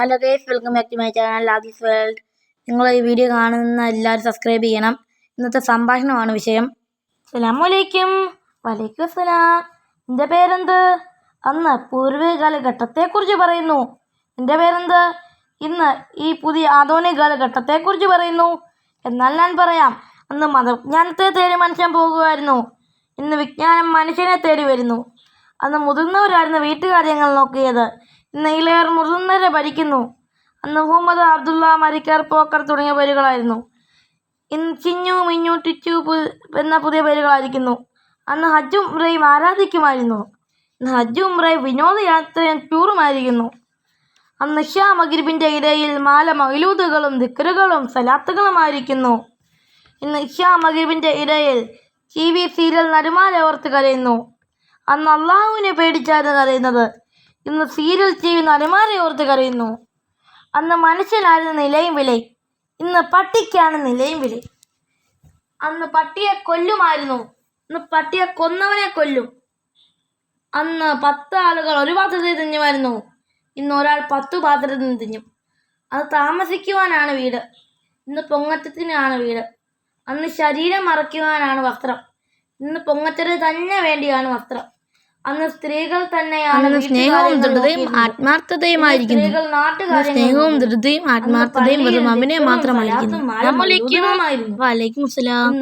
Hello guys, welcome back to my channel Adi's world. നിങ്ങൾ ഈ video കാണുന്ന എല്ലാവരും സബ്സ്ക്രൈബ് ചെയ്യണം. ഇന്നത്തെ സംഭാഷണമാണ് വിഷയം. അസ്സലാമലൈക്കും. വലൈക്കും അസ്സലാം. എൻ്റെ പേരെന്ത്? അന്ന് പൂർവിക കാലഘട്ടത്തെക്കുറിച്ച് പറയുന്നു. എൻ്റെ പേരെന്ത്? ഇന്ന് ഈ പുതിയ ആധുനിക കാലഘട്ടത്തെക്കുറിച്ച് പറയുന്നു. എന്നാൽ ഞാൻ പറയാം. അന്ന് മതവിജ്ഞാനത്തെ തേടി മനുഷ്യൻ പോകുമായിരുന്നു. ഇന്ന് വിജ്ഞാനം മനുഷ്യനെ തേടി വരുന്നു. അന്ന് മുതിർന്നവരായിരുന്നു വീട്ടുകാര്യങ്ങൾ നോക്കിയത്. ഇന്ന് ഇളയർ മുതിർന്നവരെ ഭരിക്കുന്നു. അന്ന് മുഹമ്മദ്, അബ്ദുള്ള, മരിക്കർ, പോക്കർ തുടങ്ങിയ പേരുകളായിരുന്നു. ഇന്ന് ചിന്നു, മിന്നു, ടിച്ചു എന്ന പുതിയ പേരുകളായിരിക്കുന്നു. അന്ന് ഹജ്ജും ഉംറയും ആരാധിക്കുമായിരുന്നു. ഇന്ന് ഹജ്ജും ഉംറയും വിനോദയാത്രയും ടൂറുമായിരിക്കുന്നു. അന്ന് ഇശാ മഗ്രിബിൻ്റെ ഇടയിൽ മാല മൗലൂദുകളും ദിക്റുകളും സലാത്തുകളുമായിരിക്കുന്നു. ഇന്ന് ഇശാ മഗ്രിബിൻ്റെ ഇടയിൽ TV സീരിയൽ നടിമാരെ ഓർത്ത് കരയുന്നു. അന്ന് അള്ളാഹുവിനെ പേടിച്ചായിരുന്നു കരയുന്നത്. ഇന്ന് സീരിയൽ TV നടിമാരെ ഓർത്ത് കരയുന്നു. അന്ന് മനുഷ്യനായിരുന്നു നിലയും വിലയും. ഇന്ന് പട്ടിക്കാണ് നിലയും വിലയും. അന്ന് പട്ടിയെ കൊല്ലുമായിരുന്നു. ഇന്ന് പട്ടിയെ കൊന്നവനെ കൊല്ലും. അന്ന് 10 ആളുകൾ ഒരു പാത്രത്തിൽ തിന്നുമായിരുന്നു. ഇന്ന് ഒരാൾ 10 പാത്രത്തിൽ നിന്ന് തിന്നും. അത് താമസിക്കുവാനാണ് വീട്. ഇന്ന് പൊങ്ങച്ചത്തിനാണ് വീട്. അന്ന് ശരീരം മറയ്ക്കുവാനാണ് വസ്ത്രം. ഇന്ന് പൊങ്ങച്ചത്തിന് തന്നെ വേണ്ടിയാണ് വസ്ത്രം. അന്ന് സ്ത്രീകൾ തന്നെയാണ് സ്നേഹവും ദൃഢതയും ആത്മാർത്ഥതയുമായിരിക്കുന്നു. സ്നേഹവും ദൃഢതയും ആത്മാർത്ഥതയും വെറും അഭിനയം മാത്രമായിരിക്കുന്നു. വലൈക്കും അസ്സലാം.